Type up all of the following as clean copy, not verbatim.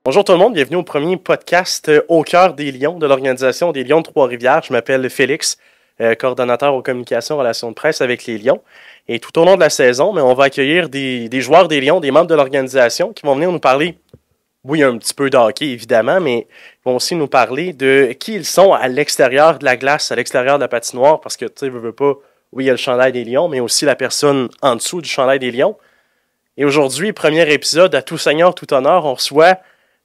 Bonjour tout le monde, bienvenue au premier podcast au cœur des Lions de l'organisation des Lions de Trois-Rivières. Je m'appelle Félix, coordonnateur aux communications et relations de presse avec les Lions. Et tout au long de la saison, on va accueillir des joueurs des Lions, des membres de l'organisation qui vont venir nous parler, oui, un petit peu de hockey évidemment, mais ils vont aussi nous parler de qui ils sont à l'extérieur de la glace, à l'extérieur de la patinoire, parce que tu sais, veux pas, oui, il y a le chandail des Lions, mais aussi la personne en dessous du chandail des Lions. Et aujourd'hui, premier épisode, à tout seigneur, tout honneur, on reçoit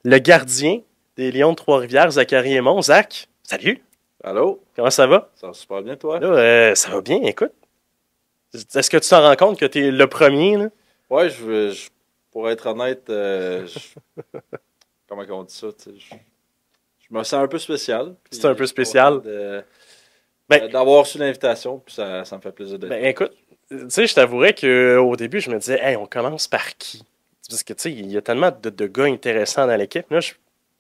le gardien des Lions de Trois-Rivières, Zachary Aymon. Zach, salut! Allô? Comment ça va? Ça va super bien, toi? Là, ça va bien, écoute. Est-ce que tu t'en rends compte que tu es le premier, là? Ouais, pour être honnête, comment on dit ça? Je me sens un peu spécial. C'est un peu spécial. D'avoir reçu l'invitation, puis ça me fait plaisir d'être là. Écoute, tu sais, je t'avouerais qu'au début, je me disais, hey, on commence par qui? Parce que, tu sais, il y a tellement de gars intéressants dans l'équipe. Là,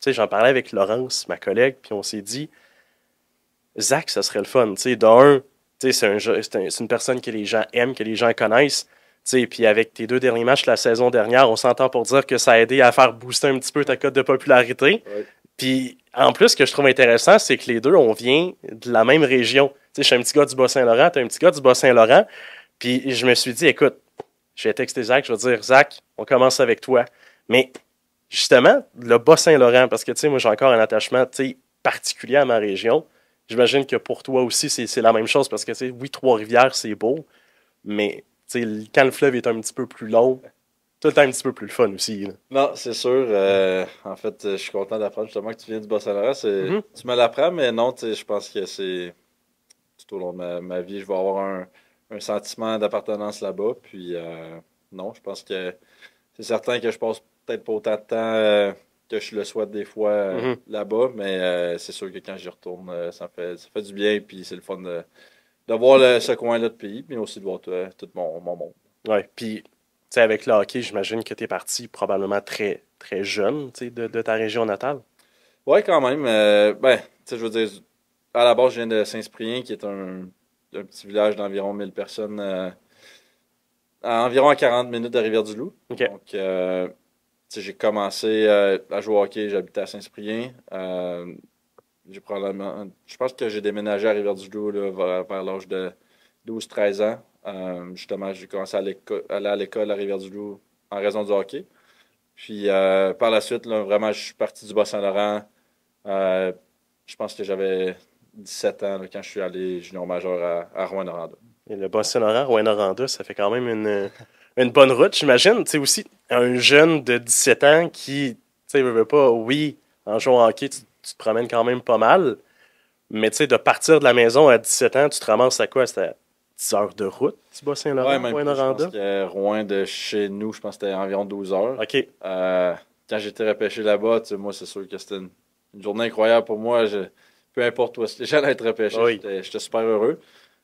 j'en parlais avec Laurence, ma collègue, puis on s'est dit, Zach, ça serait le fun. Tu sais, d'un, tu sais, c'est une personne que les gens aiment, que les gens connaissent. Puis avec tes 2 derniers matchs de la saison dernière, on s'entend pour dire que ça a aidé à faire booster un petit peu ta cote de popularité. Ouais. Puis en plus, ce que je trouve intéressant, c'est que les deux, on vient de la même région. Tu sais, je suis un petit gars du Bas-Saint-Laurent, tu es un petit gars du Bas-Saint-Laurent. Puis je me suis dit, écoute, je vais texter Zach, je vais dire, Zach, on commence avec toi. Mais justement, le Bas-Saint-Laurent, parce que tu sais, moi j'ai encore un attachement particulier à ma région. J'imagine que pour toi aussi, c'est la même chose, parce que tu sais, oui, Trois-Rivières, c'est beau, mais quand le fleuve est un petit peu plus long, tout le temps un petit peu plus le fun aussi. Là. Non, c'est sûr. En fait, je suis content d'apprendre justement que tu viens du Bas-Saint-Laurent. Mm-hmm. Tu me l'apprends, mais non, je pense que c'est tout au long de ma vie, je vais avoir un sentiment d'appartenance là-bas. Puis non, je pense que c'est certain que je passe peut-être pas autant de temps que je le souhaite des fois Mm-hmm. là-bas, mais c'est sûr que quand j'y retourne, ça fait du bien. Puis c'est le fun de voir ce coin-là de pays, mais aussi de voir tout mon monde. Ouais, puis, tu sais, avec le hockey, j'imagine que tu es parti probablement très, très jeune, tu sais, de ta région natale. Ouais, quand même. Tu sais, je veux dire, à la base, je viens de Saint-Cyprien, qui est un petit village d'environ 1000 personnes, environ à 40 minutes de Rivière-du-Loup. OK. Donc, tu sais, j'ai commencé à jouer au hockey, j'habitais à Saint-Cyprien. Je pense que j'ai déménagé à Rivière-du-Loup là, vers l'âge de 12-13 ans. Justement, j'ai commencé à aller à l'école à Rivière-du-Loup en raison du hockey. Puis par la suite, là, vraiment, je suis parti du Bas-Saint-Laurent. Euh, je pense que j'avais 17 ans là, quand je suis allé junior majeur à Rouyn-Noranda. Et le Bas-Saint-Laurent, Rouyn-Noranda, ça fait quand même une bonne route, j'imagine. Tu sais, aussi, un jeune de 17 ans qui, tu sais, veut pas, oui, en jouant au hockey, tu te promènes quand même pas mal, mais tu sais, de partir de la maison à 17 ans, tu te ramasses à quoi? C'était à 10 heures de route, du Bas-Saint-Laurent, Ouais, même plus, je pense Rouyn-Noranda? que Rouen de chez nous, je pense que c'était environ 12 heures. OK. Quand j'étais repêché là-bas, tu sais, moi, c'est sûr que c'était une journée incroyable pour moi. Peu importe où j'allais être repêché, Oui. j'étais super heureux.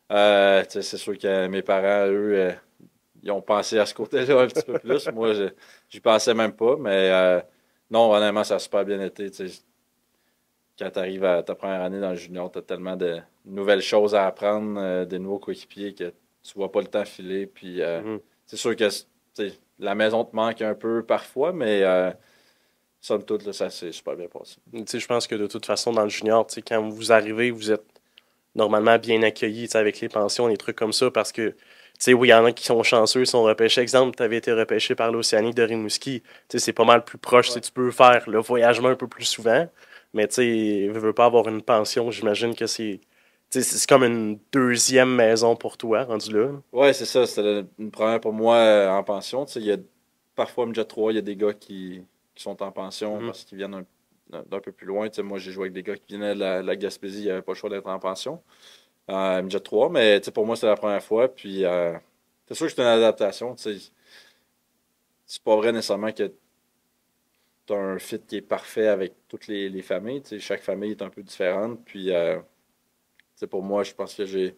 Tu sais, c'est sûr que mes parents, eux, ils ont pensé à ce côté-là un petit peu plus. Moi, j'y pensais même pas, mais non, honnêtement, ça a super bien été. Tu sais, quand tu arrives à ta première année dans le junior, tu as tellement de nouvelles choses à apprendre, des nouveaux coéquipiers que tu vois pas le temps filer. Puis Mhm. c'est sûr que tu sais, la maison te manque un peu parfois, mais somme toute, là, ça s'est super bien passé. Tu sais, je pense que de toute façon, dans le junior, tu sais, quand vous arrivez, vous êtes normalement bien accueillis, tu sais, avec les pensions, les trucs comme ça, parce que, tu sais, oui, il y en a qui sont chanceux, ils sont repêchés. Exemple, tu avais été repêché par l'Océanique de Rimouski, tu sais, c'est pas mal plus proche, tu sais, Ouais. tu peux faire le voyagement un peu plus souvent, mais tu sais, veux pas avoir une pension, j'imagine que tu sais, c'est comme une deuxième maison pour toi, rendu là. Ouais, c'est ça. C'était une première pour moi en pension. Tu sais, parfois, Midget 3, il y a des gars qui sont en pension Mhm. parce qu'ils viennent d'un peu plus loin. Tu sais, moi, j'ai joué avec des gars qui venaient de la Gaspésie, il n'y avait pas le choix d'être en pension. Midget 3, mais tu sais, pour moi, c'était la première fois. Puis, c'est sûr que c'est une adaptation. Tu sais, c'est pas vrai nécessairement que tu as un fit qui est parfait avec toutes les familles. Tu sais, chaque famille est un peu différente. Puis, tu sais, pour moi, je pense que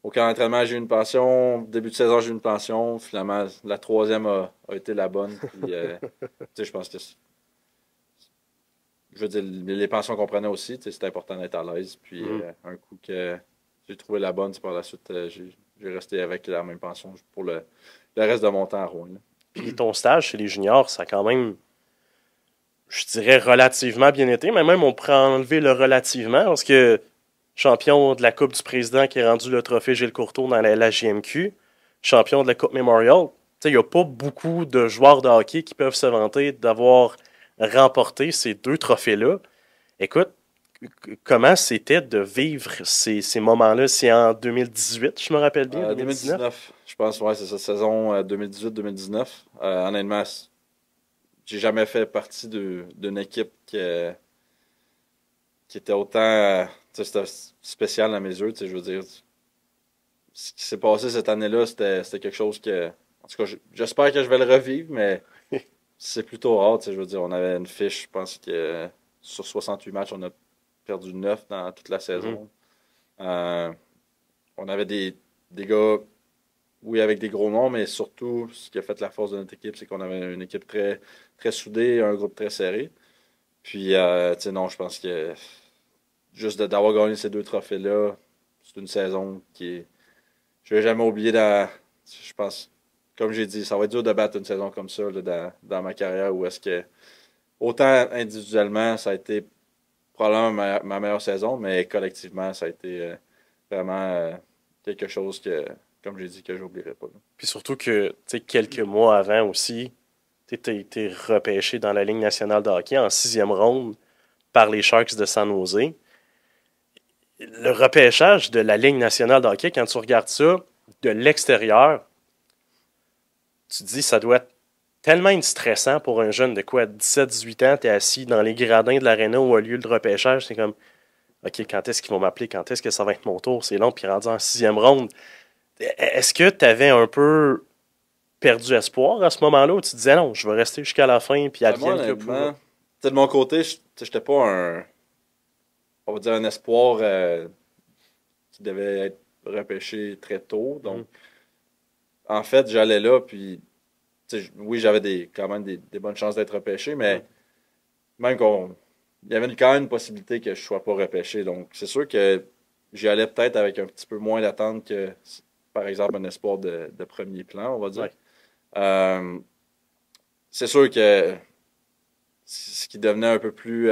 au camp d'entraînement, j'ai eu une pension. Début de saison, j'ai eu une pension. Finalement, la troisième a été la bonne. Puis, tu sais, je pense que, je veux dire, les pensions qu'on prenait aussi, tu sais, c'était important d'être à l'aise. Puis, Mhm. un coup que j'ai trouvé la bonne, c'est par la suite, j'ai resté avec la même pension pour le reste de mon temps à Rouen. Là. Puis ton stage chez les juniors, ça a quand même, je dirais, relativement bien été, mais même on pourrait enlever le relativement, parce que champion de la Coupe du Président qui est rendu le trophée Gilles Courteau dans la JMQ, champion de la Coupe Memorial. Il n'y a pas beaucoup de joueurs de hockey qui peuvent se vanter d'avoir remporté ces deux trophées-là. Écoute, comment c'était de vivre ces moments-là? C'est en 2018, je me rappelle bien, 2019? 2019, je pense, ouais, c'est ça, saison 2018-2019. Honnêtement, j'ai jamais fait partie d'une équipe qui était autant c'était spécial à mes yeux. Je veux dire, ce qui s'est passé cette année-là, c'était quelque chose que. En tout cas, j'espère que je vais le revivre, mais c'est plutôt rare. Je veux dire, on avait une fiche, je pense que sur 68 matchs, on a perdu 9 dans toute la saison. On avait des gars, oui, avec des gros noms, mais surtout, ce qui a fait la force de notre équipe, c'est qu'on avait une équipe très, très soudée, un groupe très serré. Puis, non, je pense que juste d'avoir gagné ces deux trophées-là, c'est une saison qui est. Je ne vais jamais oublier je pense, comme j'ai dit, ça va être dur de battre une saison comme ça là, dans ma carrière où est-ce que, autant individuellement, ça a été probablement ma meilleure saison, mais collectivement, ça a été vraiment quelque chose que, comme j'ai dit, que je n'oublierai pas. Là. Puis surtout que, tu sais, quelques mois avant aussi, tu as été repêché dans la Ligue nationale de hockey en 6e ronde par les Sharks de San Jose. Le repêchage de la Ligue nationale de hockey, quand tu regardes ça de l'extérieur, tu te dis ça doit être tellement stressant pour un jeune de quoi, 17-18 ans, tu es assis dans les gradins de l'aréna où a lieu le repêchage, c'est comme, OK, quand est-ce qu'ils vont m'appeler, quand est-ce que ça va être mon tour, c'est long, puis rendu en 6e ronde. Est-ce que tu avais un peu perdu espoir à ce moment-là où tu te disais non, je vais rester jusqu'à la fin, puis Moi, advienne que honnêtement, pourra? de mon côté, je n'étais pas on va dire un espoir qui devait être repêché très tôt. Donc, en fait, j'allais là, puis oui, j'avais quand même des bonnes chances d'être repêché, mais même il y avait quand même une possibilité que je ne sois pas repêché. Donc, c'est sûr que j'y allais peut-être avec un petit peu moins d'attente que, par exemple, un espoir de premier plan, on va dire. Ouais. C'est sûr que ce qui devenait un peu plus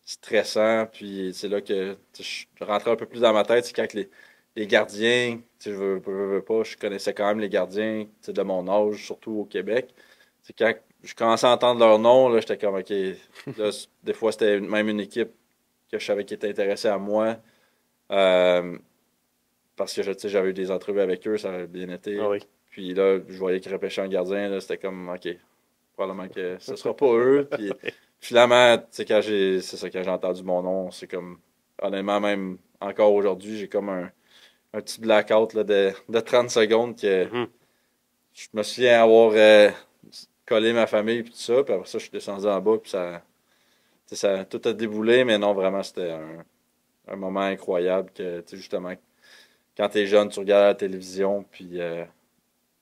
stressant, puis c'est là que je rentrais un peu plus dans ma tête, c'est quand les gardiens, je veux pas, je connaissais quand même les gardiens de mon âge, surtout au Québec. C'est quand je commençais à entendre leur nom, là, j'étais comme, OK, là, des fois, c'était même une équipe que je savais qui était intéressée à moi, parce que j'avais eu des entrevues avec eux, ça avait bien Ah été. oui. Puis là, je voyais qu'ils repêchaient un gardien, là, c'était comme, OK, probablement que ce sera pas eux. Puis finalement, c'est ça, quand j'ai entendu mon nom, c'est comme, honnêtement, même encore aujourd'hui, j'ai comme un petit blackout là, de 30 secondes que Mhm. je me souviens avoir collé ma famille puis tout ça. Puis après ça, je suis descendu en bas puis ça tout a déboulé. Mais non, vraiment, c'était un moment incroyable que, justement, quand t'es jeune, tu regardes la télévision puis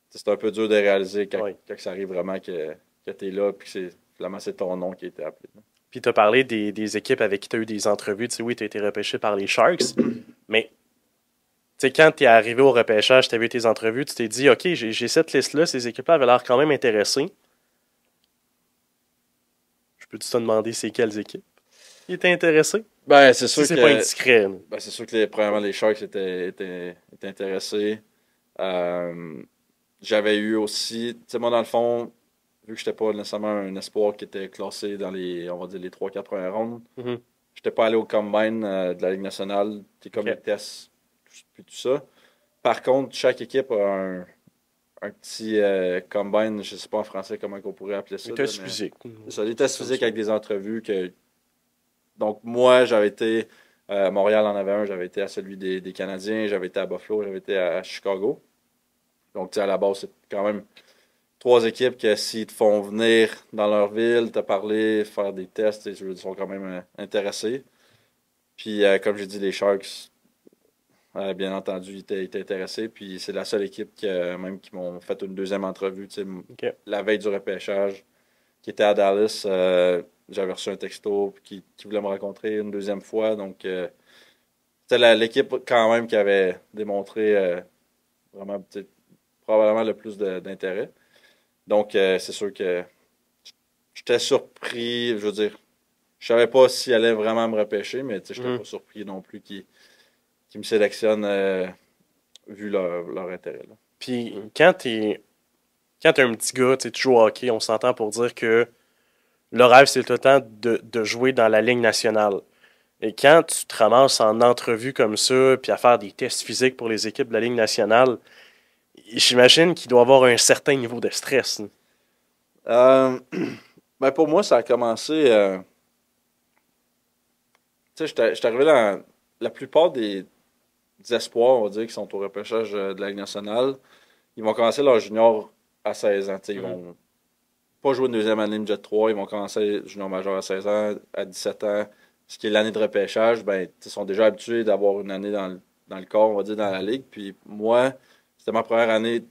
c'est un peu dur de réaliser Oui. quand ça arrive vraiment que t'es là puis que finalement, c'est ton nom qui a été appelé. Là. Puis tu as parlé des équipes avec qui tu as eu des entrevues. Tu sais, oui, tu as été repêché par les Sharks, mais tu sais, quand tu es arrivé au repêchage, tu as vu tes entrevues, tu t'es dit, OK, j'ai cette liste-là, ces équipes-là avaient l'air quand même intéressées. Je peux-tu te demander c'est quelles équipes qui étaient intéressées? Ben, c'est Si sûr c'est pas que indiscret. Là. ben, c'est sûr que premièrement, les Sharks étaient intéressés. Euh, J'avais eu aussi, tu sais, moi, dans le fond, vu que je n'étais pas nécessairement un espoir qui était classé dans on va dire, les 3-4 premières rondes, Mhm. je n'étais pas allé au combine de la Ligue nationale, c'est comme OK. les tests, puis tout ça. Par contre, chaque équipe a un petit combine, je ne sais pas en français comment on pourrait appeler ça, Un là, test mais physique. c'est ça, des C'est tests comme physiques ça. avec des entrevues que. Donc, moi, j'avais été. Montréal en avait un, j'avais été à celui des Canadiens, j'avais été à Buffalo, j'avais été à Chicago. Donc, tu sais, à la base, c'est quand même trois équipes que s'ils te font venir dans leur ville, te parler, faire des tests, ils sont quand même intéressés. Puis, comme j'ai dit, les Sharks, bien entendu, ils étaient intéressés. Puis, c'est la seule équipe même qui m'ont fait une deuxième entrevue, tu sais, OK. la veille du repêchage, qui était à Dallas. J'avais reçu un texto qui voulait me rencontrer une deuxième fois. Donc, c'était l'équipe quand même qui avait démontré vraiment probablement le plus d'intérêt. Donc, c'est sûr que j'étais surpris, je veux dire, je savais pas s'il allait vraiment me repêcher, mais tu sais, j'étais Mhm. pas surpris non plus qu'il me sélectionne vu leur intérêt. Là. Puis quand t'es un petit gars, tu joues au hockey, on s'entend pour dire que le rêve, c'est tout le temps de jouer dans la Ligue nationale. Et quand tu te ramasses en entrevue comme ça, puis à faire des tests physiques pour les équipes de la Ligue nationale, j'imagine qu'il doit avoir un certain niveau de stress. Euh, ben pour moi, ça a commencé. Tu sais, j'étais arrivé dans la plupart des espoirs, on va dire, qui sont au repêchage de la Ligue nationale. Ils vont commencer leur junior à 16 ans. Tu sais, ils Mhm. vont pas jouer une deuxième année de Jet 3. Ils vont commencer junior majeur à 16 ans, à 17 ans. Ce qui est l'année de repêchage, ben, ils sont déjà habitués d'avoir une année dans le corps, on va dire, dans la ligue. Puis moi, c'était ma première année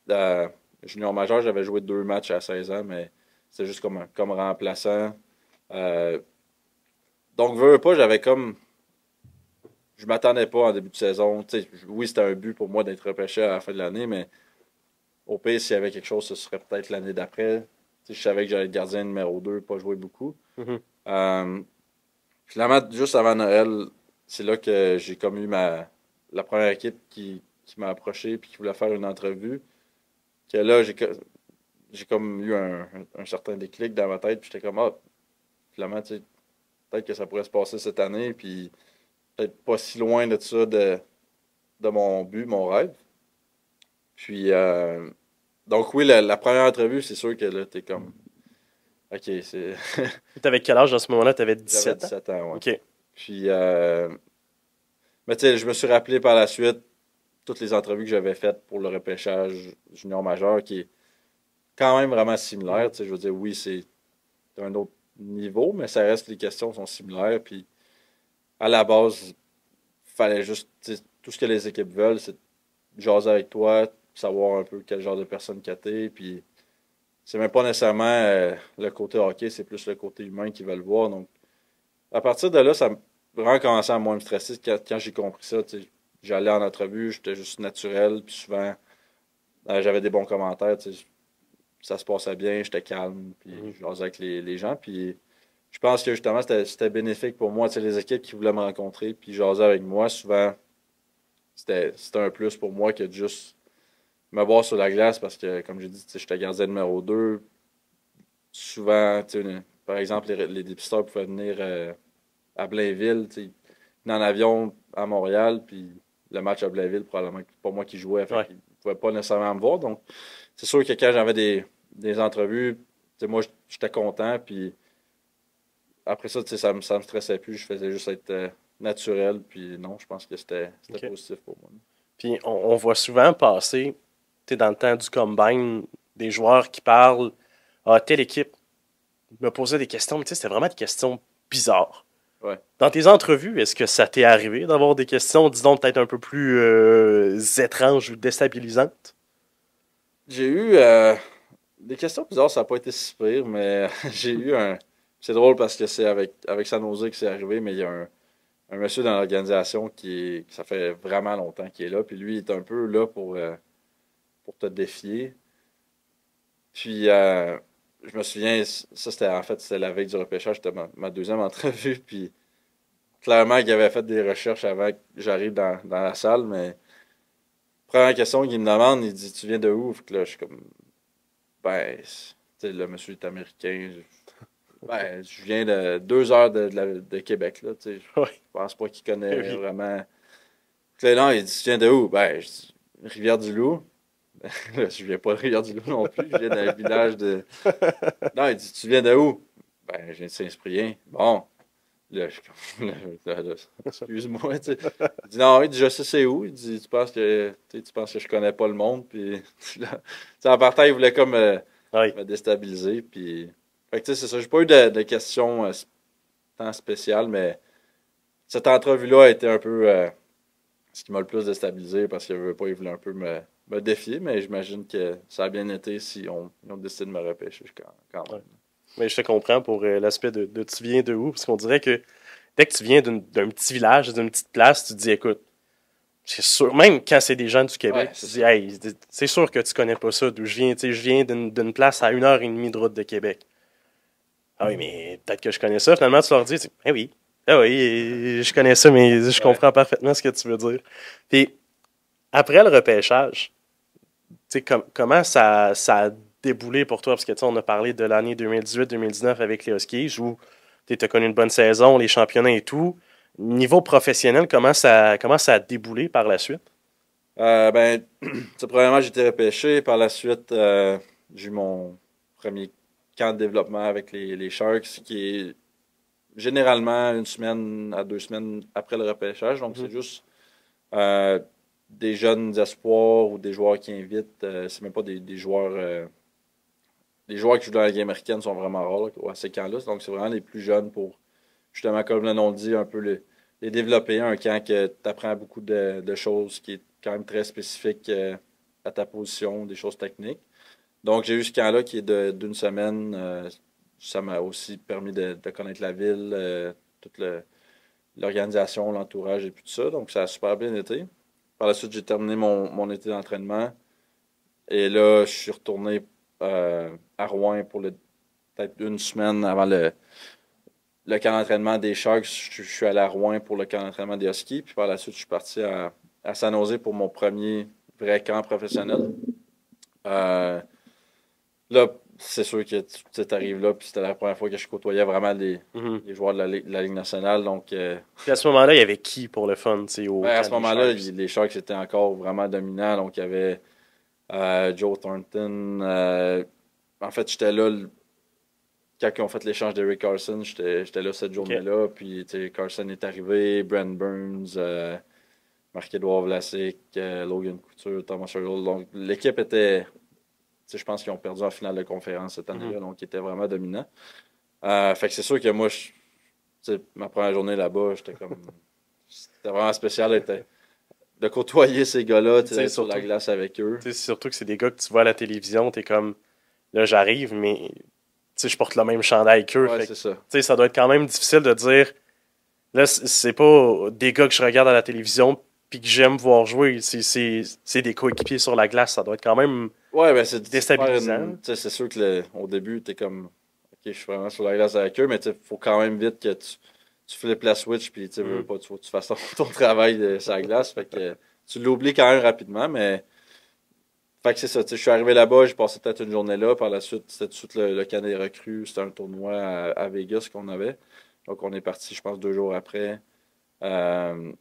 de junior majeur. J'avais joué 2 matchs à 16 ans, mais c'était juste comme remplaçant. Euh, donc, veux pas, j'avais comme. Je m'attendais pas en début de saison. Tu sais, oui, c'était un but pour moi d'être repêché à la fin de l'année, mais au pire, s'il y avait quelque chose, ce serait peut-être l'année d'après. Tu sais, je savais que j'allais être gardien numéro 2, pas jouer beaucoup. Mhm. Euh, Finalement, juste avant Noël, c'est là que j'ai comme eu la première équipe qui m'a approché et qui voulait faire une entrevue. Que là, j'ai comme eu un certain déclic dans ma tête. Puis j'étais comme, ah, finalement, tu sais, peut-être que ça pourrait se passer cette année. Puis peut-être pas si loin de ça de mon but, mon rêve. Puis, donc oui, la première entrevue, c'est sûr que là, t'es comme, OK, c'est. T'avais quel âge à ce moment-là? T'avais J'avais 17 ans? 17 ans, ouais. OK. Puis, mais tu sais, je me suis rappelé par la suite toutes les entrevues que j'avais faites pour le repêchage junior majeur, qui est quand même vraiment similaire. Mhm. Tu sais, je veux dire, oui, c'est un autre niveau, mais ça reste, les questions sont similaires. Puis, à la base, il fallait juste, tu sais, tout ce que les équipes veulent, c'est jaser avec toi, savoir un peu quel genre de personne que t'es, puis c'est même pas nécessairement le côté hockey, c'est plus le côté humain qu'ils veulent voir. Donc, à partir de là, ça a vraiment commencé à moins me stresser quand j'ai compris ça. Tu sais, j'allais en entrevue, j'étais juste naturel, puis souvent, j'avais des bons commentaires. Tu sais, ça se passait bien, j'étais calme, puis Mhm. je jasais avec les gens. Puis je pense que justement, c'était bénéfique pour moi. Tu sais, les équipes qui voulaient me rencontrer, puis jaser avec moi, souvent, c'était un plus pour moi que de juste me voir sur la glace parce que, comme j'ai dit, tu sais, j'étais gardien numéro 2. Souvent, tu sais, par exemple, les dépisteurs pouvaient venir à Blainville. Tu sais, ils venaient en avion à Montréal, puis le match à Blainville, probablement que c'est pas moi qui jouais, fait Ouais. qu'ils ne pouvaient pas nécessairement me voir. Donc, c'est sûr que quand j'avais des entrevues, tu sais, moi, j'étais content, puis après ça, tu sais, ça me stressait plus. Je faisais juste être naturel, puis non, je pense que c'était OK. positif pour moi. Puis on voit souvent passer, tu sais, dans le temps du combine, des joueurs qui parlent à telle équipe me posait des questions, mais tu sais, c'était vraiment des questions bizarres. Ouais. Dans tes entrevues, est-ce que ça t'est arrivé d'avoir des questions, disons, peut-être un peu plus étranges ou déstabilisantes? J'ai eu des questions bizarres, ça n'a pas été si pire, mais j'ai eu un. C'est drôle parce que c'est avec San Jose que c'est arrivé, mais il y a un monsieur dans l'organisation que ça fait vraiment longtemps qu'il est là, puis lui, il est un peu là pour te défier. Puis, je me souviens, ça c'était en fait, c'était la veille du repêchage, c'était ma deuxième entrevue, puis clairement qu'il avait fait des recherches avant que j'arrive dans la salle, mais première question qu'il me demande, il dit, tu viens de où? Fait que là, je suis comme, ben, tu sais, le monsieur est américain. Ben, je viens de 2 heures de Québec, là, tu sais. Je Oui, pense pas qu'il connaît oui. vraiment. Puis là, non, il dit, tu viens de où? Ben, je dis, Rivière-du-Loup. Là, je viens pas de Rivière-du-Loup non plus, je viens d'un village de. Non, il dit, tu viens de où? Ben, je viens de Saint-Cyprien. Bon, là, je suis comme, là, excuse-moi, tu sais. Il dit, non, il dit, je sais c'est où. Il dit, tu penses que je connais pas le monde. Puis, là, tu sais, en partant, il voulait comme Oui. me déstabiliser. Puis, fait que, tu sais, c'est ça. J'ai pas eu de questions tant spéciales, mais cette entrevue-là a été un peu ce qui m'a le plus déstabilisé parce qu'il veut pas, il voulait un peu me défier, mais j'imagine que ça a bien été si ils ont décidé de me repêcher quand Ouais. même. Mais je te comprends pour l'aspect de tu viens de où, parce qu'on dirait que dès que tu viens d'un petit village, d'une petite place, tu te dis, écoute, c'est sûr, même quand c'est des gens du Ouais, Québec, tu c'est te dis, ça. hey, c'est sûr que tu connais pas ça, d'où je viens. Tu sais, je viens d'une place à 1h30 de route de Québec. Ah oui, mais peut-être que je connais ça. Finalement, tu leur dis, eh oui, ah oui, je connais ça, mais je Ouais. comprends parfaitement ce que tu veux dire. Puis, après le repêchage, tu sais, comment ça a déboulé pour toi? Parce que, tu sais, on a parlé de l'année 2018-2019 avec les Huskies, où tu as connu une bonne saison, les championnats et tout. Niveau professionnel, comment ça a déboulé par la suite? Ben, premièrement, j'ai été repêché. Par la suite, j'ai eu mon premier camp de développement avec les Sharks, qui est généralement 1 semaine à 2 semaines après le repêchage. Donc, c'est Mhm. juste euh, des jeunes espoirs ou des joueurs qui invitent. C'est même pas des joueurs. Les joueurs qui jouent dans la Ligue américaine sont vraiment rares là, à ces camps-là. Donc, c'est vraiment les plus jeunes pour, justement, comme le nom le dit, un peu les développer. Un camp que tu apprends beaucoup de choses qui est quand même très spécifique à ta position, des choses techniques. Donc, j'ai eu ce camp-là qui est d'une semaine. Ça m'a aussi permis de connaître la ville, toute l'organisation, l'entourage et puis tout ça. Donc, ça a super bien été. Par la suite, j'ai terminé mon été d'entraînement. Et là, je suis retourné à Rouen pour peut-être 1 semaine avant le camp d'entraînement des Sharks. Je suis allé à Rouen pour le camp d'entraînement des Huskies. Puis par la suite, je suis parti à San Jose pour mon premier vrai camp professionnel. Euh, Là, c'est sûr que tu arrives là, puis c'était la première fois que je côtoyais vraiment Mhm. les joueurs de la Ligue nationale. Donc, Puis à ce moment-là, il y avait qui pour le fun, tu sais, au ben, à camp ce des moment-là, Sharks? les Sharks étaient encore vraiment dominants. Donc, il y avait Joe Thornton. En fait, j'étais là quand ils ont fait l'échange d'Eric Carson. J'étais là cette OK. journée-là. Puis, tu sais, Carson est arrivé, Brent Burns, Marc-Édouard Vlasic, Logan Couture, Thomas Hurdle. Donc, l'équipe était. Tu sais, je pense qu'ils ont perdu en finale de conférence cette Mhm. année-là. Donc, ils étaient vraiment dominants. Fait que c'est sûr que moi, ma première journée là-bas, j'étais comme. C'était vraiment spécial de côtoyer ces gars-là, Puis tu sais, d'être sur la surtout, glace avec eux. tu sais, surtout que c'est des gars que tu vois à la télévision, t'es comme, là, j'arrive, mais tu sais, je porte le même chandail qu'eux. Ouais, Fait que, c'est tu ça. sais, ça doit être quand même difficile de dire, là, c'est pas des gars que je regarde à la télévision puis que j'aime voir jouer. C'est des coéquipiers sur la glace. Ça doit être quand même Ouais, ben c'est de faire déstabilisant. tu sais, c'est sûr que au début, t'es comme, ok, je suis vraiment sur la glace avec eux, mais il faut quand même vite que tu flippes la switch, puis tu veux Mhm. pas, tu fasses ton travail sur la glace. Fait que tu l'oublies quand même rapidement, mais. Fait que c'est ça, tu sais, je suis arrivé là-bas, j'ai passé peut-être une journée là. Par la suite, c'était tout de suite le camp des recrues. C'était un tournoi à Vegas qu'on avait. Donc, on est parti, je pense, 2 jours après. Euh,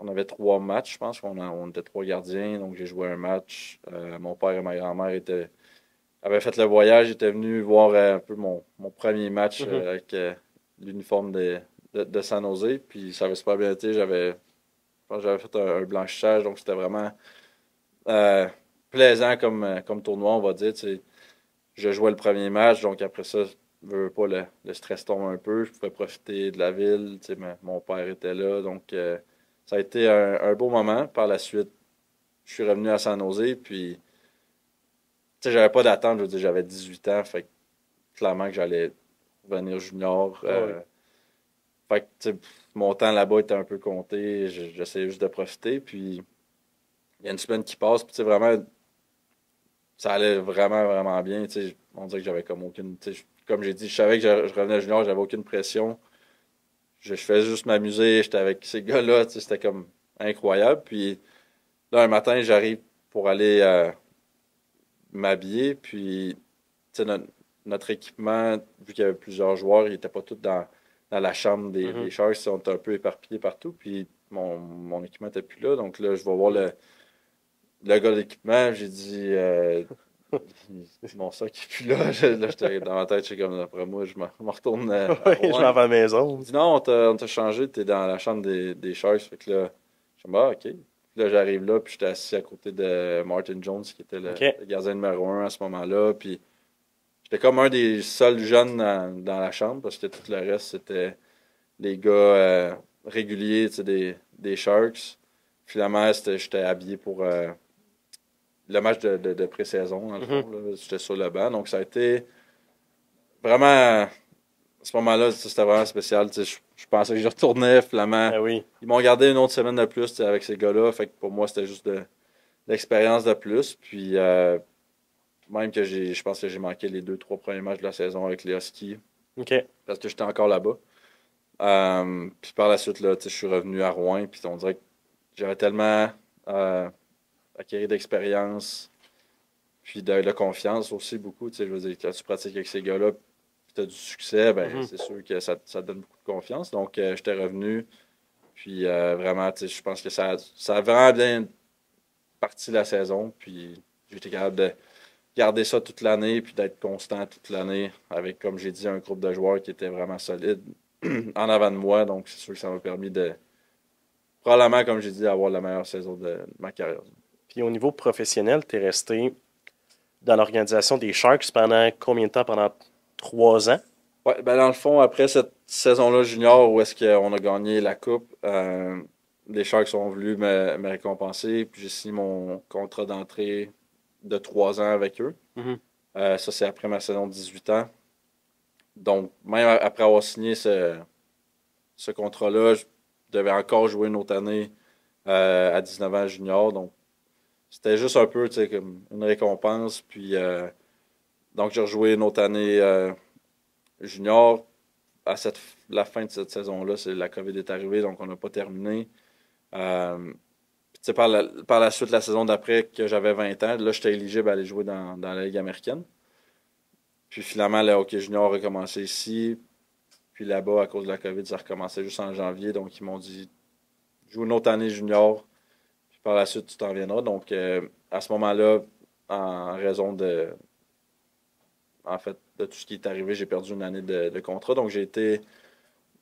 on avait 3 matchs, je pense. On était 3 gardiens. Donc, j'ai joué un match. Mon père et ma grand-mère avaient fait le voyage. Ils étaient venus voir un peu mon premier match Mhm. avec l'uniforme de San Jose. Puis, ça avait super bien été. Je pense que j'avais fait un blanchissage. Donc, c'était vraiment euh, plaisant comme tournoi, on va dire. Tu sais, je jouais le premier match, donc après ça, je veux pas le stress tombe un peu. Je pouvais profiter de la ville. Tu sais, mon père était là, donc ça a été un beau moment. Par la suite, je suis revenu à San Jose, puis tu sais, j'avais pas d'attente. Je veux dire, j'avais 18 ans, fait que clairement que j'allais revenir junior. Ah oui. Fait que tu sais, mon temps là-bas était un peu compté. J'essayais juste de profiter, puis il y a 1 semaine qui passe, puis tu sais, vraiment, ça allait vraiment, vraiment bien. Tu sais, on dirait que j'avais comme aucune. Tu sais, comme j'ai dit, je savais que je revenais junior, j'avais aucune pression. Je faisais juste m'amuser, j'étais avec ces gars-là, tu sais, c'était comme incroyable. Puis là, un matin, j'arrive pour aller m'habiller, puis tu sais, notre équipement, vu qu'il y avait plusieurs joueurs, ils n'étaient pas tous dans la chambre des Mhm. Sharks, ils sont un peu éparpillés partout, puis mon équipement n'était plus là. Donc là, je vais voir le gars de l'équipement, j'ai dit. Mon sac est plus là. Là, j'étais dans ma tête, j'étais comme après moi, je me retourne à Ouais, je Rouen. m'en vais à la Il maison. dit non, on t'a changé, t'es dans la chambre des Sharks. Fait que là, je me dis, ah, ok. Puis là, j'arrive là, puis j'étais assis à côté de Martin Jones, qui était OK. le gardien numéro 1 à ce moment-là. Puis j'étais comme un des seuls jeunes dans la chambre, parce que tout le reste, c'était les gars réguliers, tu sais, des Sharks. Finalement, j'étais habillé pour le match de pré-saison, dans le Mhm. fond. Là. J'étais sur le banc. Donc, ça a été vraiment, à ce moment-là, c'était vraiment spécial. Je pensais que je retournais, finalement. Ah oui. Ils m'ont gardé une autre semaine de plus avec ces gars-là. Fait que pour moi, c'était juste de l'expérience de plus. Puis, même que je pense que j'ai manqué les 2, 3 premiers matchs de la saison avec les Huskies. OK. parce que j'étais encore là-bas. Puis par la suite, là, je suis revenu à Rouen, puis on dirait que j'avais tellement euh, acquis d'expérience, puis de confiance aussi beaucoup. Je veux dire, quand tu pratiques avec ces gars-là, puis tu as du succès, ben, Mhm. c'est sûr que ça te donne beaucoup de confiance. Donc, j'étais revenu, puis vraiment, je pense que ça a vraiment bien parti la saison, puis j'ai été capable de garder ça toute l'année, puis d'être constant toute l'année, avec, comme j'ai dit, un groupe de joueurs qui était vraiment solide en avant de moi. Donc, c'est sûr que ça m'a permis de, probablement, comme j'ai dit, avoir la meilleure saison de ma carrière. Puis au niveau professionnel, tu es resté dans l'organisation des Sharks pendant combien de temps? Pendant 3 ans? Ouais, ben dans le fond, après cette saison-là junior, où est-ce qu'on a gagné la coupe, les Sharks ont voulu me récompenser, puis j'ai signé mon contrat d'entrée de 3 ans avec eux. Mhm. Ça, c'est après ma saison de 18 ans. Donc, même après avoir signé ce contrat-là, je devais encore jouer une autre année à 19 ans junior. Donc, c'était juste un peu, tu sais, comme une récompense. Puis, donc, j'ai rejoué une autre année junior. La fin de cette saison-là, c'est la COVID est arrivée, donc on n'a pas terminé. Puis, tu sais, par la suite, la saison d'après, que j'avais 20 ans, là, j'étais éligible à aller jouer dans la Ligue américaine. Puis finalement, le hockey junior a recommencé ici. Puis là-bas, à cause de la COVID, ça recommençait juste en janvier. Donc, ils m'ont dit, joue une autre année junior. Puis par la suite, tu t'en viendras. Donc, à ce moment-là, en raison en fait, de tout ce qui est arrivé, j'ai perdu une année de contrat. Donc, j'ai été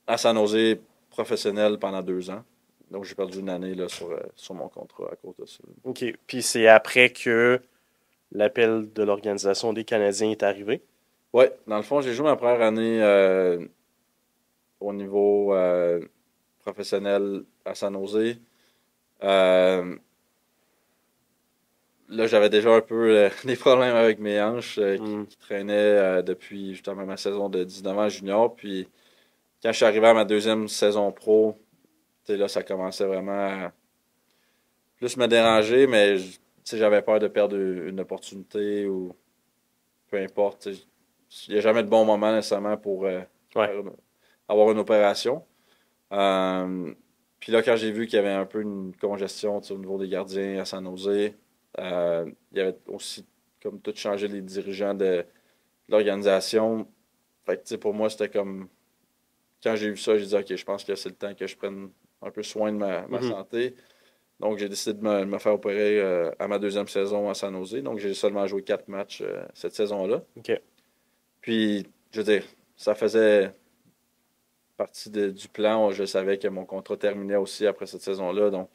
à San Jose professionnel pendant 2 ans. Donc, j'ai perdu une année là, sur mon contrat à cause de ça. OK. Puis c'est après que l'appel de l'Organisation des Canadiens est arrivé. Ouais, dans le fond, j'ai joué ma première année au niveau professionnel à San Jose. Euh, Là, j'avais déjà un peu des problèmes avec mes hanches Hmm. qui traînaient depuis justement ma saison de 19 ans junior. Puis quand je suis arrivé à ma deuxième saison pro, tu sais, là, ça commençait vraiment à plus me déranger, mais tu sais, j'avais peur de perdre une opportunité ou peu importe. Tu sais, il n'y a jamais de bon moment nécessairement pour Ouais. faire avoir une opération. Euh, Puis là, quand j'ai vu qu'il y avait un peu une congestion, tu sais, au niveau des gardiens à San Jose, il y avait aussi comme tout changé les dirigeants de l'organisation. Fait que, tu sais, pour moi, c'était comme quand j'ai vu ça, j'ai dit OK, je pense que c'est le temps que je prenne un peu soin de ma Mhm. santé. Donc, j'ai décidé de me faire opérer à ma deuxième saison à San Jose. Donc, j'ai seulement joué 4 matchs cette saison-là. OK. Puis, je veux dire, ça faisait partie du plan. Je savais que mon contrat terminait aussi après cette saison-là. Donc,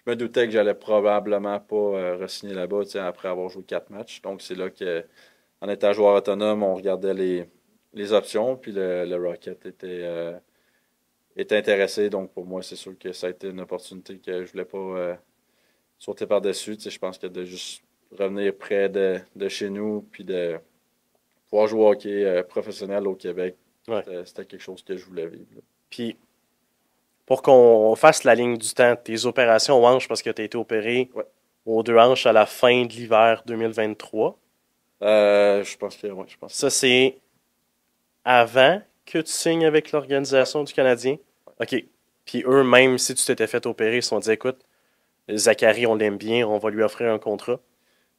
je me doutais que j'allais probablement pas re-signer là-bas, tu sais, après avoir joué 4 matchs. Donc, c'est là que, en étant joueur autonome, on regardait les options. Puis le Rocket était intéressé. Donc, pour moi, c'est sûr que ça a été une opportunité que je voulais pas sauter par-dessus. Tu sais, je pense que de juste revenir près de chez nous, puis de pouvoir jouer au hockey professionnel au Québec, Ouais. c'était quelque chose que je voulais vivre, là. Puis pour qu'on fasse la ligne du temps, tes opérations aux hanches, parce que tu as été opéré Ouais. aux deux hanches à la fin de l'hiver 2023. Je pense que ouais, Ça, c'est avant que tu signes avec l'Organisation du Canadien. OK. Puis eux, même si tu t'étais fait opérer, ils se sont dit, écoute, Zachary, on l'aime bien, on va lui offrir un contrat.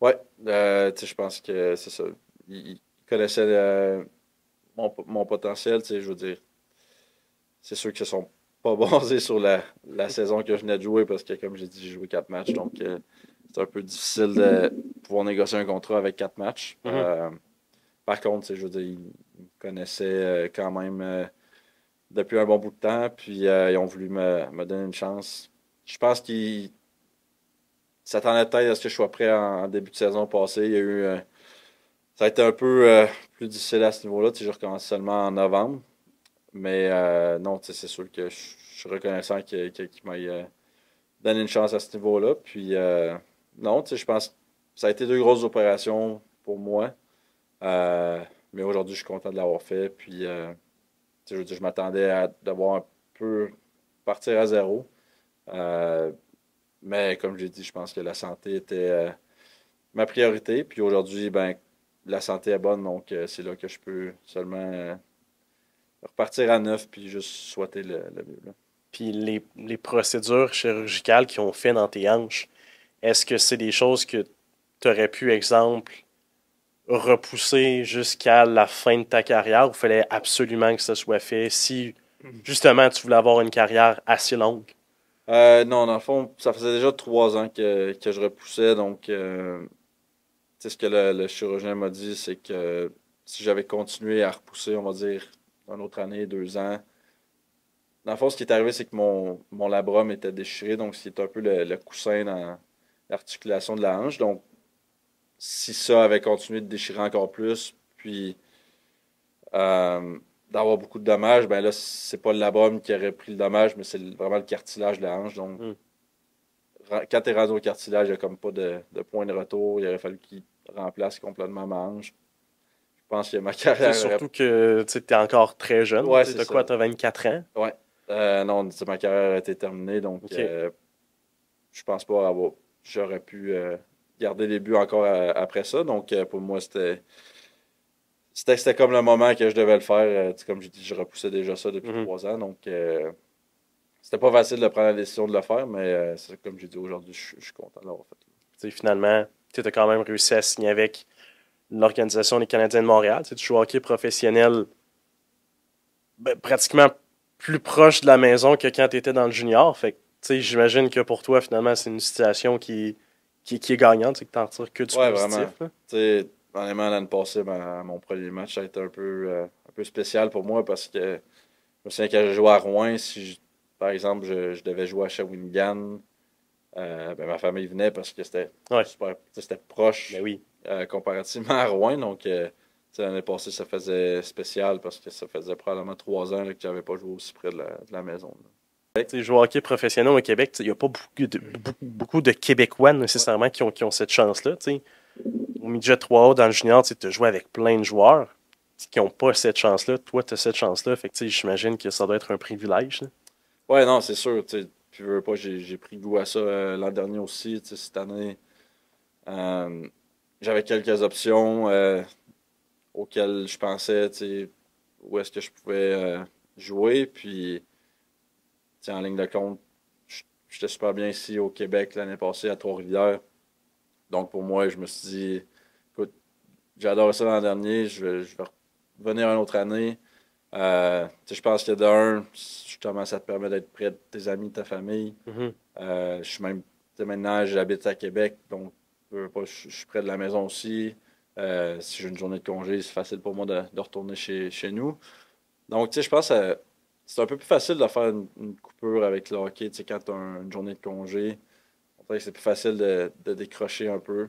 ouais, tu sais, je pense que c'est ça. Il connaissait mon potentiel, tu sais, je veux dire. C'est sûr qu'ils ne sont pas basés sur la saison que je venais de jouer parce que, comme j'ai dit, j'ai joué 4 matchs. Donc, c'est un peu difficile de pouvoir négocier un contrat avec 4 matchs. Mhm. Par contre, tu sais, je veux dire, ils me connaissaient quand même depuis un bon bout de temps. Puis, ils ont voulu me donner une chance. Je pense qu'ils s'attendaient peut-être à ce que je sois prêt en début de saison passée. Il y a eu, ça a été un peu plus difficile à ce niveau-là. Tu sais, je recommence seulement en novembre. Mais non, tu sais, c'est sûr que je suis reconnaissant qu'il m'ait donné une chance à ce niveau-là. Puis non, tu sais, je pense que ça a été 2 grosses opérations pour moi. Euh, mais aujourd'hui, je suis content de l'avoir fait. Puis tu sais, je veux dire, je m'attendais à devoir un peu partir à zéro. Euh, mais comme j'ai dit, je pense que la santé était ma priorité. Puis aujourd'hui, ben, la santé est bonne, donc c'est là que je peux seulement repartir à neuf puis juste souhaiter le mieux. Là. Puis les procédures chirurgicales qu'ils ont fait dans tes hanches, est-ce que c'est des choses que tu aurais pu, exemple, repousser jusqu'à la fin de ta carrière ou il fallait absolument que ça soit fait si, justement, tu voulais avoir une carrière assez longue? Non, dans le fond, ça faisait déjà 3 ans que je repoussais, donc ce que le chirurgien m'a dit, c'est que si j'avais continué à repousser, on va dire, une autre année, 2 ans, dans le fond, ce qui est arrivé, c'est que mon labrum était déchiré, donc c'est un peu le coussin dans l'articulation de la hanche. Donc, si ça avait continué de déchirer encore plus, puis d'avoir beaucoup de dommages, ben là, c'est pas le labrum qui aurait pris le dommage, mais c'est vraiment le cartilage de la hanche. Donc, quand tu es rendu au cartilage, il n'y a comme pas de point de retour. Il aurait fallu qu'il remplace complètement ma hanche. Je pense que ma carrière Surtout que tu es encore très jeune. Ouais, Tu c'est as quoi, ça. tu as 24 ans? Ouais. Non, ma carrière a été terminée, donc Ok. je pense pas avoir. J'aurais pu garder les buts encore après ça. Donc pour moi, c'était comme le moment que je devais le faire. Comme je dis, je repoussais déjà ça depuis Mhm. 3 ans. Donc c'était pas facile de prendre la décision de le faire, mais comme j'ai dit aujourd'hui, je suis content de l'avoir fait. Tu sais, finalement, tu as quand même réussi à signer avec l'Organisation des Canadiens de Montréal. Tu sais, tu joues au hockey professionnel pratiquement plus proche de la maison que quand tu étais dans le junior. Fait que, tu sais, j'imagine que pour toi, finalement, c'est une situation qui est gagnante, c'est que tu n'en retires que du Ouais, positif. vraiment. Là. Tu sais, honnêtement, l'année passée, mon premier match, ça a été un peu spécial pour moi parce que je me souviens quand je jouais à Rouen, si par exemple je devais jouer à Shawinigan, ben, ma famille venait parce que Ouais, super, tu sais, c'était proche ben oui. comparativement à Rouen. Donc, tu sais, l'année passée, ça faisait spécial parce que ça faisait probablement 3 ans là, que j'avais pas joué aussi près de la maison. Là. Tu sais, jouer au hockey professionnel au Québec, tu sais, il n'y a pas beaucoup de Québécois Ouais. nécessairement qui ont cette chance-là. Tu sais. Au midget 3A, dans le junior, tu as joué avec plein de joueurs qui n'ont pas cette chance-là. Toi, tu as cette chance-là. Fait que, tu sais, j'imagine que ça doit être un privilège. Là. Ouais, non, c'est sûr. Tu sais, puis veux pas, j'ai pris goût à ça l'an dernier aussi. Tu sais, cette année, euh, j'avais quelques options auxquelles je pensais, tu sais, où est-ce que je pouvais jouer. Puis, tu sais, en ligne de compte, j'étais super bien ici au Québec l'année passée à Trois-Rivières. Donc, pour moi, je me suis dit, écoute, j'ai adoré ça l'an dernier, je vais revenir une autre année. Tu sais, je pense que d'un, justement, ça te permet d'être près de tes amis, de ta famille. Mhm. Je suis même, tu sais, maintenant, j'habite à Québec, donc je suis près de la maison aussi. Si j'ai une journée de congé, c'est facile pour moi de retourner chez nous. Donc, tu sais, je pense que c'est un peu plus facile de faire une coupure avec le hockey, tu sais, quand tu as une journée de congé. On dirait que c'est plus facile de décrocher un peu.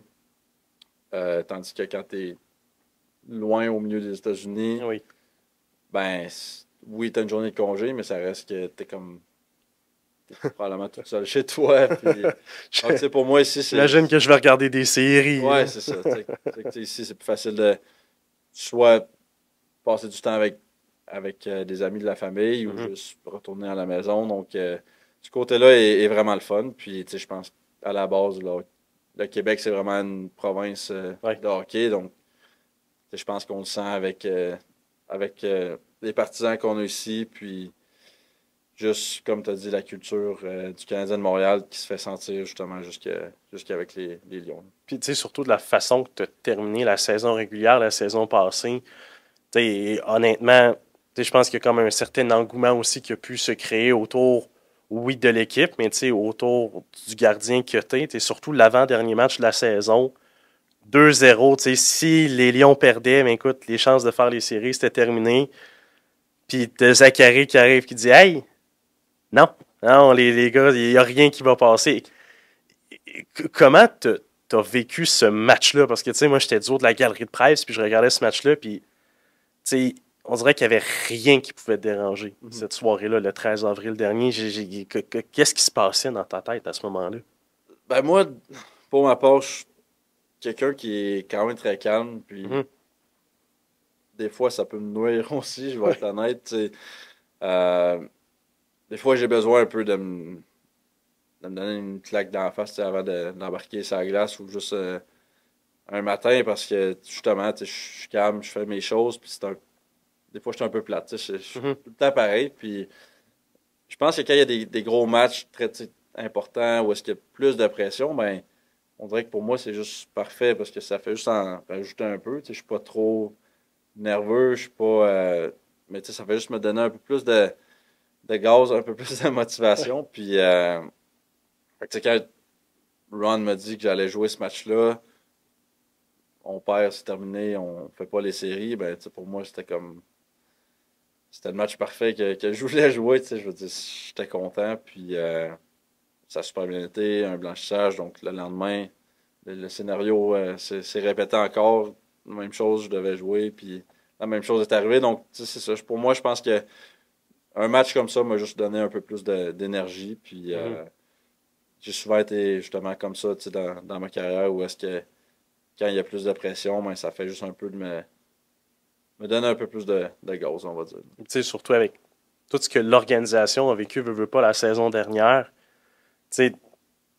Tandis que quand tu es loin au milieu des États-Unis, Oui. ben, oui, tu as une journée de congé, mais ça reste que tu es comme t'es probablement tout seul chez toi. Puis, donc, tu sais, pour moi, ici, c'est. J'imagine que je vais regarder des séries. Ouais, Là. c'est ça. Tu sais, ici, c'est plus facile de soit passer du temps avec des amis de la famille ou Mhm. juste retourner à la maison. Donc, ce côté-là est vraiment le fun. Puis, tu sais, je pense à la base, le Québec, c'est vraiment une province Ouais. de hockey. Donc, tu sais, je pense qu'on le sent avec les partisans qu'on a ici. Puis, juste, comme tu as dit, la culture du Canadien de Montréal qui se fait sentir justement jusqu'avec les Lions. Puis, tu sais, surtout de la façon que tu as terminé la saison régulière, la saison passée. Tu sais, honnêtement, tu sais, je pense qu'il y a comme un certain engouement aussi qui a pu se créer autour, oui, de l'équipe, mais tu sais, autour du gardien que tu es. Surtout l'avant-dernier match de la saison. 2-0, tu sais, si les Lions perdaient, mais écoute, les chances de faire les séries, c'était terminé. Puis t'as Zachary qui arrive qui dit Hey, non, non, les gars, il n'y a rien qui va passer. Comment t'as vécu ce match-là? Parce que, tu sais, moi, j'étais du haut de la galerie de presse, puis je regardais ce match-là, puis, tu sais, on dirait qu'il n'y avait rien qui pouvait te déranger Mhm. cette soirée-là, le 13 avril dernier. Qu'est-ce qui se passait dans ta tête à ce moment-là? Ben moi, pour ma part, je suis quelqu'un qui est quand même très calme. Puis Mhm. des fois, ça peut me nuire aussi, je vais être Ouais. honnête. Tu sais. Euh, des fois, j'ai besoin un peu de me donner une claque dans la face tu sais, avant d'embarquer sur la glace ou juste un matin parce que justement, tu sais, je suis calme, je fais mes choses. Puis c'est des fois, je suis un peu plate. Je suis Mhm. tout le temps pareil. Puis je pense que quand il y a des gros matchs très importants où est-ce qu'il y a plus de pression, ben, on dirait que pour moi, c'est juste parfait parce que ça fait juste en rajouter un peu. Je suis pas trop nerveux, je suis pas. Mais ça fait juste me donner un peu plus de gaz, un peu plus de Ouais. motivation. Puis fait que, quand Ron m'a dit que j'allais jouer ce match-là, on perd, c'est terminé, on fait pas les séries, ben pour moi, c'était comme. C'était le match parfait que je voulais jouer. Je veux dire, j'étais content. Puis ça a super bien été, un blanchissage. Donc le lendemain, le scénario s'est répété encore. La même chose, je devais jouer. Puis la même chose est arrivée. Donc, c'est ça. Pour moi, je pense que un match comme ça m'a juste donné un peu plus d'énergie. Puis Mhm. j'ai souvent été justement comme ça dans ma carrière où est-ce que quand il y a plus de pression, ben, ça fait juste un peu me donner un peu plus de gaz, on va dire. Tu sais, surtout avec tout ce que l'organisation a vécu, veut pas, la saison dernière. Tu sais,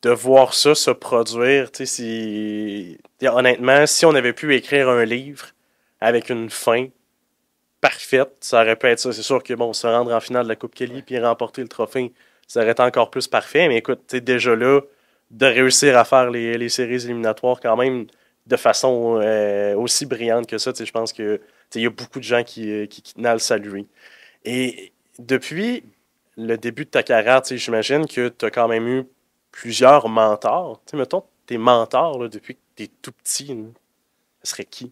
de voir ça se produire, tu sais, si... honnêtement, si on avait pu écrire un livre avec une fin parfaite, ça aurait pu être ça. C'est sûr que, bon, se rendre en finale de la Coupe Kelly Ouais. puis remporter le trophée, ça aurait été encore plus parfait. Mais écoute, tu sais, déjà là, de réussir à faire les séries éliminatoires quand même de façon aussi brillante que ça, tu sais, je pense que, tu sais, il y a beaucoup de gens qui tenaient à le saluer. Et depuis le début de ta carrière, tu sais, j'imagine que tu as quand même eu plusieurs mentors. Tu sais, mettons, tes mentors là, depuis que tu es tout petit, là, ce serait qui?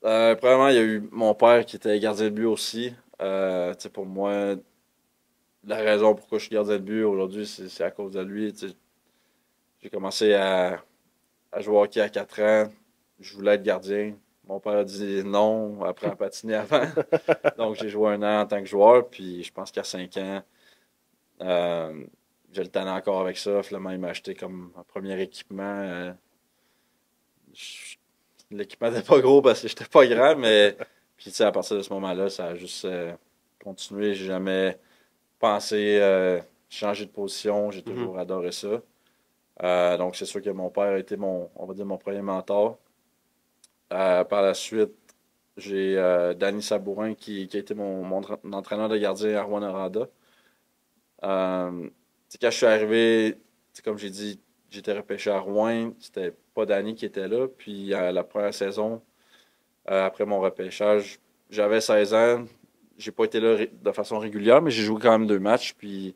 Premièrement, il y a eu mon père qui était gardien de but aussi. Pour moi, la raison pourquoi je suis gardien de but aujourd'hui, c'est à cause de lui. J'ai commencé à jouer au hockey à 4 ans. Je voulais être gardien. Mon père a dit non, apprends à patiner avant. Donc, j'ai joué un an en tant que joueur. Puis, je pense qu'à 5 ans, euh, j'ai le talent encore avec ça. Finalement, il m'a acheté comme un premier équipement. Je- L'équipement n'était pas gros parce que j'étais pas grand, mais puis, à partir de ce moment-là, ça a juste continué. J'ai jamais pensé changer de position. J'ai Mhm. toujours adoré ça. Donc, c'est sûr que mon père a été on va dire, mon premier mentor. Par la suite, j'ai Danny Sabourin qui a été mon entraîneur de gardien à Rouen-Noranda. Quand je suis arrivé, comme j'ai dit, j'étais repêché à Rouen. C'était pas Danny qui était là. Puis la première saison, après mon repêchage, j'avais 16 ans. J'ai pas été là de façon régulière, mais j'ai joué quand même 2 matchs. Puis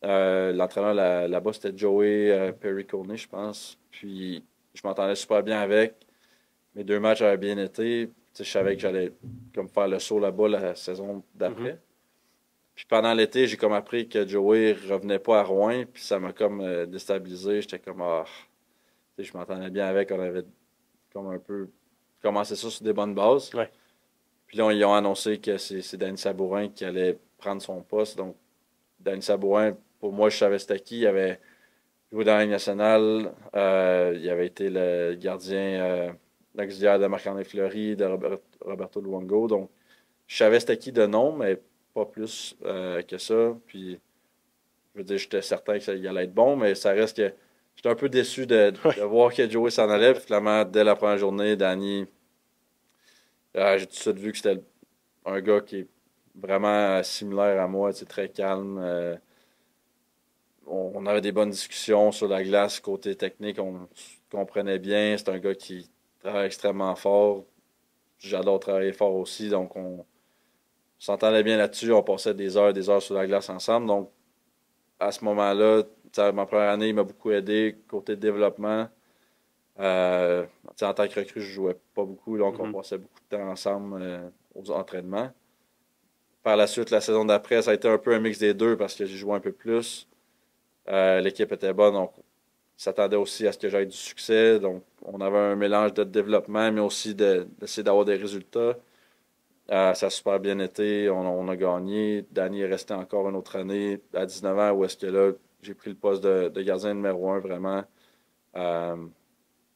l'entraîneur là-bas, c'était Joey Perricone, je pense. Puis je m'entendais super bien avec. Mes 2 matchs avaient bien été. Je savais que j'allais comme faire le saut là-bas la saison Mhm. d'après. Puis pendant l'été, j'ai comme appris que Joey revenait pas à Rouen. Puis ça m'a comme déstabilisé. J'étais comme, je m'entendais bien avec. On avait comme un peu commencé ça sur des bonnes bases. Ouais. Puis là, ils ont annoncé que c'est Danny Sabourin qui allait prendre son poste. Donc, Danny Sabourin, pour moi, je savais c'était qui. Il avait joué dans la Ligue nationale. Il avait été le gardien l'auxiliaire de Marc-André Fleury, de Roberto Luongo. Donc, je savais c'était qui de nom, mais pas plus que ça. Puis, je veux dire, j'étais certain que ça il allait être bon, mais ça reste que j'étais un peu déçu de Ouais. voir que Joey s'en allait. Puis, finalement, dès la première journée, Danny, j'ai tout de suite vu que c'était un gars qui est vraiment similaire à moi, c'est très calme. On avait des bonnes discussions sur la glace, côté technique, on se comprenait bien. C'est un gars qui travaille extrêmement fort. J'adore travailler fort aussi, donc on s'entendait bien là-dessus. On passait des heures sur la glace ensemble. Donc, à ce moment-là, ma première année, il m'a beaucoup aidé côté développement. Euh, en tant que recrue, je jouais pas beaucoup, donc on Mhm. passait beaucoup de temps ensemble aux entraînements. Par la suite, la saison d'après, ça a été un peu un mix des deux parce que j'ai joué un peu plus. L'équipe était bonne, donc on s'attendait aussi à ce que j'aie du succès. Donc, on avait un mélange de développement, mais aussi d'essayer d'avoir des résultats. Ça a super bien été. On a gagné. Danny est resté encore une autre année à 19 ans, où est-ce que là, j'ai pris le poste de gardien numéro un, vraiment. Euh,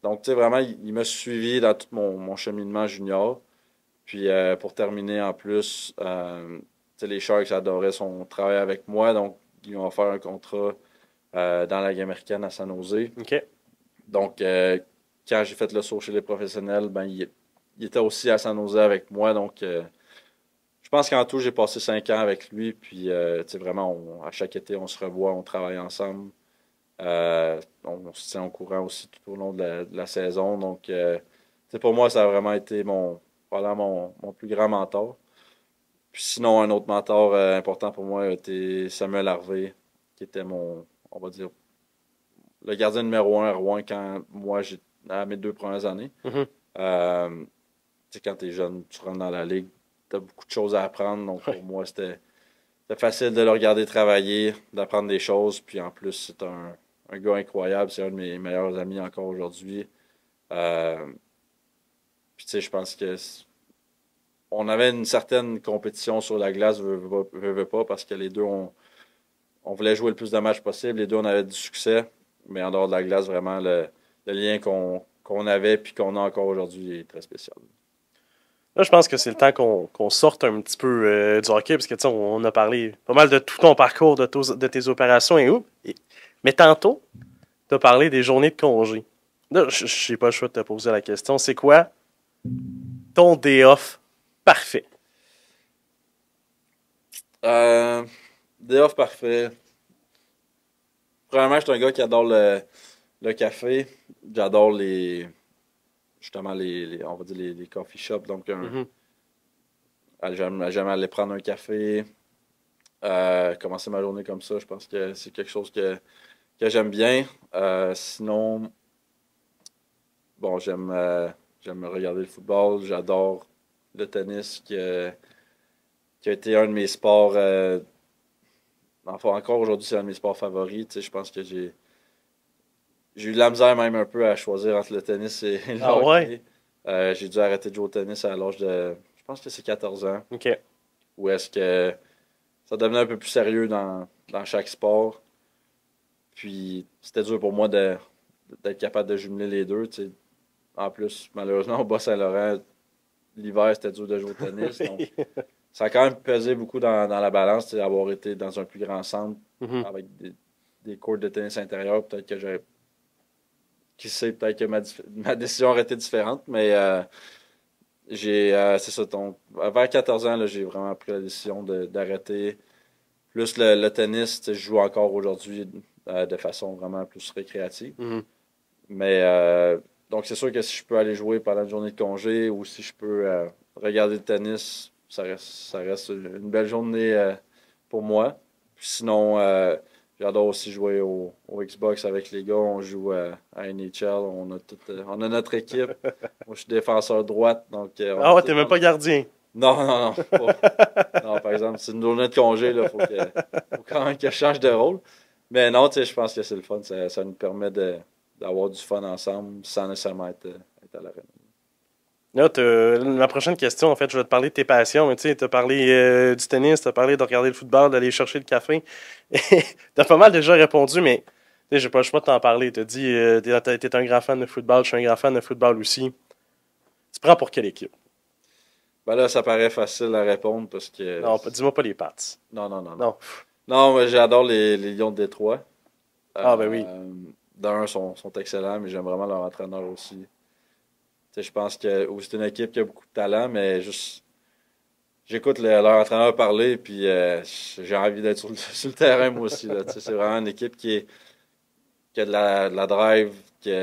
donc, tu sais, vraiment, il m'a suivi dans tout mon cheminement junior. Puis, pour terminer, en plus, tu sais, les Sharks adoraient son travail avec moi. Donc, ils ont offert un contrat dans la Ligue américaine à San Jose. OK. Donc, quand j'ai fait le saut chez les professionnels, ben, il était aussi à San Jose avec moi. Donc, je pense qu'en tout, j'ai passé 5 ans avec lui. Puis, tu sais, vraiment, à chaque été, on se revoit, on travaille ensemble. On se tient au courant aussi tout au long de la saison. Donc, tu sais, pour moi, ça a vraiment été probablement mon plus grand mentor. Puis sinon, un autre mentor important pour moi était Samuel Harvey, qui était on va dire, le gardien numéro 1 à Rouen quand moi, à mes 2 premières années. Mhm. Tu sais, quand tu es jeune, tu rentres dans la ligue, tu as beaucoup de choses à apprendre. Donc, pour moi, c'était facile de le regarder travailler, d'apprendre des choses. Puis en plus, c'est un gars incroyable. C'est un de mes meilleurs amis encore aujourd'hui. Euh, Puis tu sais, je pense que on avait une certaine compétition sur la glace, veut pas, parce que les deux, on voulait jouer le plus de matchs possible. Les deux, on avait du succès. Mais en dehors de la glace, vraiment, le lien qu'on avait puis qu'on a encore aujourd'hui est très spécial. Là, je pense que c'est le temps qu'on sorte un petit peu du hockey, parce que tu sais, on a parlé pas mal de tout ton parcours, de tes opérations et où. Mais tantôt, tu as parlé des journées de congé. Là, je n'ai pas le choix de te poser la question. C'est quoi ton day off parfait? Day off parfait. Premièrement, je suis un gars qui adore le café. J'adore justement on va dire les coffee shops. Donc, Mhm. j'aime aller prendre un café, commencer ma journée comme ça. Je pense que c'est quelque chose que j'aime bien. Sinon, bon, j'aime regarder le football. J'adore le tennis, qui a été un de mes sports. Enfin, encore aujourd'hui, c'est un de mes sports favoris. Tu sais, je pense que j'ai eu de la misère même un peu à choisir entre le tennis et le Ah ouais? hockey. J'ai dû arrêter de jouer au tennis à l'âge de, je pense que c'est 14 ans, OK. où est-ce que ça devenait un peu plus sérieux dans chaque sport. Puis c'était dur pour moi d'être capable de jumeler les deux. Tu sais. En plus, malheureusement, au Bas-Saint-Laurent, l'hiver, c'était dur de jouer au tennis. Donc, ça a quand même pesé beaucoup dans la balance, tu sais, avoir été dans un plus grand centre Mhm. avec des courts de tennis intérieurs. Peut-être que j'aurais. Qui sait, peut-être que ma décision aurait été différente, mais c'est ça. Vers 14 ans, là, j'ai vraiment pris la décision d'arrêter. Plus le tennis, tu sais, je joue encore aujourd'hui de façon vraiment plus récréative. Mhm. Mais donc, c'est sûr que si je peux aller jouer pendant une journée de congé ou si je peux regarder le tennis, ça reste une belle journée pour moi. Puis sinon, j'adore aussi jouer au Xbox avec les gars. On joue à NHL. On a notre équipe. Moi, je suis défenseur droite. Donc, Ah ouais, t'es même pas gardien. non, non, non. Non, par exemple, c'est une journée de congé. Il faut quand même que je change de rôle. Mais non, tu sais, je pense que c'est le fun. Ça nous permet d'avoir du fun ensemble sans nécessairement être à l'arène. Là, ma prochaine question, en fait, je vais te parler de tes passions. Mais tu sais, tu as parlé du tennis, tu as parlé de regarder le football, d'aller chercher le café. Tu as pas mal déjà répondu, mais tu sais, j'ai pas le choix de t'en parler. Tu as dit, t'es un grand fan de football, je suis un grand fan de football aussi. Tu prends pour quelle équipe? Ben là, ça paraît facile à répondre parce que. Non, dis-moi pas les Pats. Non, non, non, non. Non. Non, mais j'adore les Lions de Détroit. Ah, ben oui. D'un, sont excellents, mais j'aime vraiment leur entraîneur aussi. Tu sais, je pense que c'est une équipe qui a beaucoup de talent, mais juste. J'écoute leur entraîneur parler, puis j'ai envie d'être sur le terrain, moi aussi. Là. Tu sais, c'est vraiment une équipe qui a de la drive, qui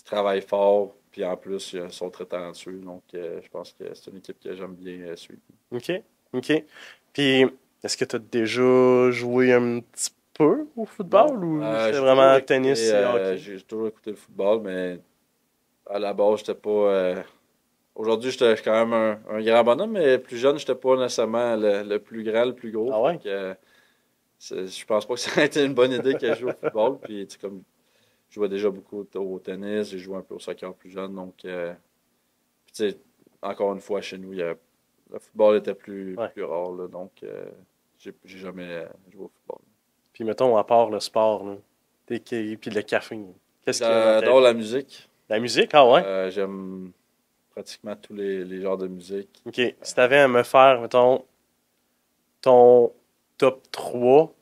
travaille fort, puis en plus, ils sont très talentueux. Donc, je pense que c'est une équipe que j'aime bien suivre. OK. OK. Puis, est-ce que tu as déjà joué un petit peu au Non, football ou c'était vraiment tennis et hockey? j'ai toujours écouté le football, mais à la base, j'étais pas. Aujourd'hui, j'étais quand même un grand bonhomme, mais plus jeune, j'étais pas nécessairement le plus grand, le plus gros. Ah Fait ouais? que, je pense pas que ça a été une bonne idée que je joue au football. Puis, tu sais, comme je jouais déjà beaucoup au tennis, j'ai joué un peu au soccer plus jeune. Donc, puis, tu sais, encore une fois, chez nous, le football était Ouais. plus rare. Là, donc, j'ai jamais joué au football. Puis, mettons, à part le sport, là, puis le café, qu'est-ce qu'il y a dans ta J'adore vie? la musique. La musique? Ah ouais? J'aime pratiquement tous les genres de musique. OK. Si t'avais à me faire, mettons, ton top 3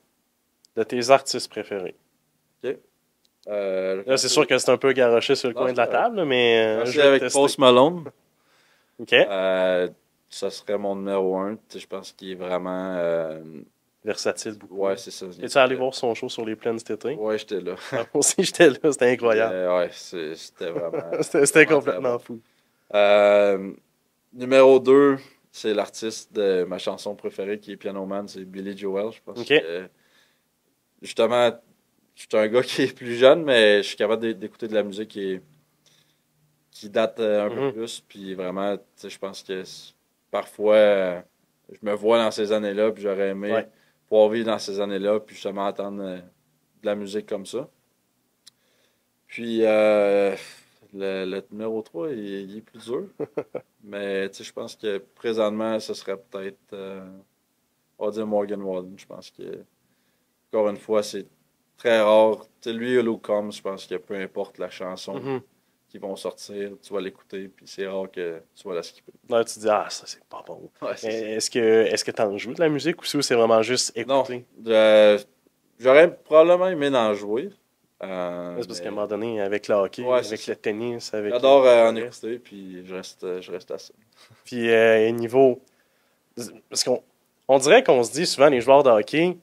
de tes artistes préférés. OK. Là, c'est sûr que c'est un peu garoché sur le Non, coin de la table, là, mais je Merci vais te avec tester. Post Malone. OK. ça serait mon numéro 1. Je pense qu'il est vraiment. Versatile beaucoup. Ouais, c'est ça. Es-tu allé voir son show sur les plaines cet été? Ouais, j'étais là. Moi aussi, j'étais là, c'était incroyable. Ouais, c'était vraiment. C'était vraiment très complètement bon. fou. Numéro 2, c'est l'artiste de ma chanson préférée qui est Piano Man, c'est Billy Joel. Je pense Ok. que, justement, je suis un gars qui est plus jeune, mais je suis capable d'écouter de la musique qui date un peu Mhm. plus. Puis vraiment, tu sais, je pense que parfois, je me vois dans ces années-là, puis j'aurais aimé Ouais. pouvoir vivre dans ces années-là, puis justement entendre de la musique comme ça. Puis le numéro 3, il est plus dur. Mais tu sais, je pense que présentement, ce serait peut-être, on va dire Morgan Wallen. Je pense que, encore une fois, c'est très rare. Tu sais, lui et Luke Combs, je pense que peu importe la chanson Mhm. qui vont sortir, tu vas l'écouter, puis c'est rare que tu vas la skipper. Là, tu te dis, ah, ça, c'est pas bon. Ouais, c'est Mais ça. est-ce que t'en joues de la musique ou c'est vraiment juste Non, écouter? j'aurais probablement aimé en jouer. C'est parce qu'à un Mais moment donné, avec le hockey, ouais, c'est avec ça. le tennis, avec J'adore en le reste. écouter, puis je reste à ça. Puis niveau. Parce qu'on dirait qu'on se dit souvent, les joueurs de hockey,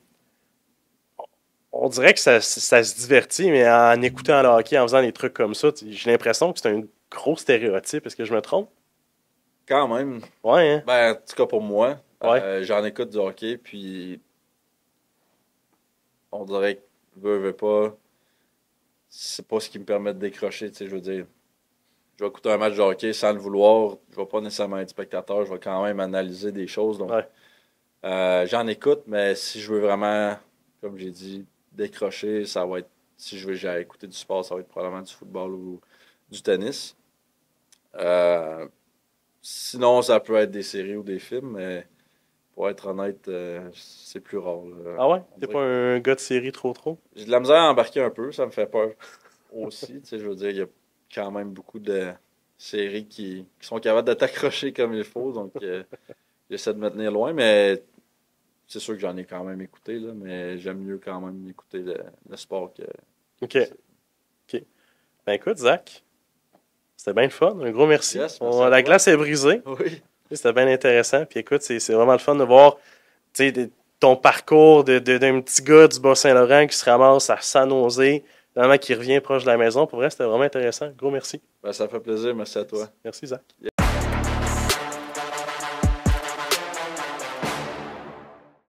on dirait que ça se divertit, mais en écoutant le hockey, en faisant des trucs comme ça, j'ai l'impression que c'est un gros stéréotype. Est-ce que je me trompe? Quand même, Ouais, hein? ben, en tout cas pour moi, Ouais. j'en écoute du hockey, puis on dirait que veut pas, c'est pas ce qui me permet de décrocher, tu sais, je veux dire. Je vais écouter un match de hockey sans le vouloir, je vais pas nécessairement être spectateur, je vais quand même analyser des choses. Donc, Ouais. j'en écoute, mais si je veux vraiment, comme j'ai dit, décrocher, ça va être, si je veux j'ai écouter du sport, ça va être probablement du football ou du tennis. Euh, Sinon, ça peut être des séries ou des films, mais pour être honnête, c'est plus rare, là. Ah ouais? On T'es dirait pas que un gars de série trop? j'ai de la misère à embarquer un peu, ça me fait peur aussi. Tu sais, je veux dire, il y a quand même beaucoup de séries qui sont capables de t'accrocher comme il faut, donc j'essaie de me tenir loin, mais c'est sûr que j'en ai quand même écouté, là, mais j'aime mieux quand même écouter le sport que Ok. Ok. Ben écoute, Zach, c'était bien le fun. Un gros merci. yes, merci à La toi. glace est brisée. Oui, C'était bien intéressant. Puis écoute, c'est vraiment le fun de voir tu sais, ton parcours d'un petit gars du Bas-Saint-Laurent qui se ramasse à San Jose, finalement qui revient proche de la maison. Pour vrai, c'était vraiment intéressant. Gros merci. ben, ça fait plaisir, merci à toi. Merci, Zach.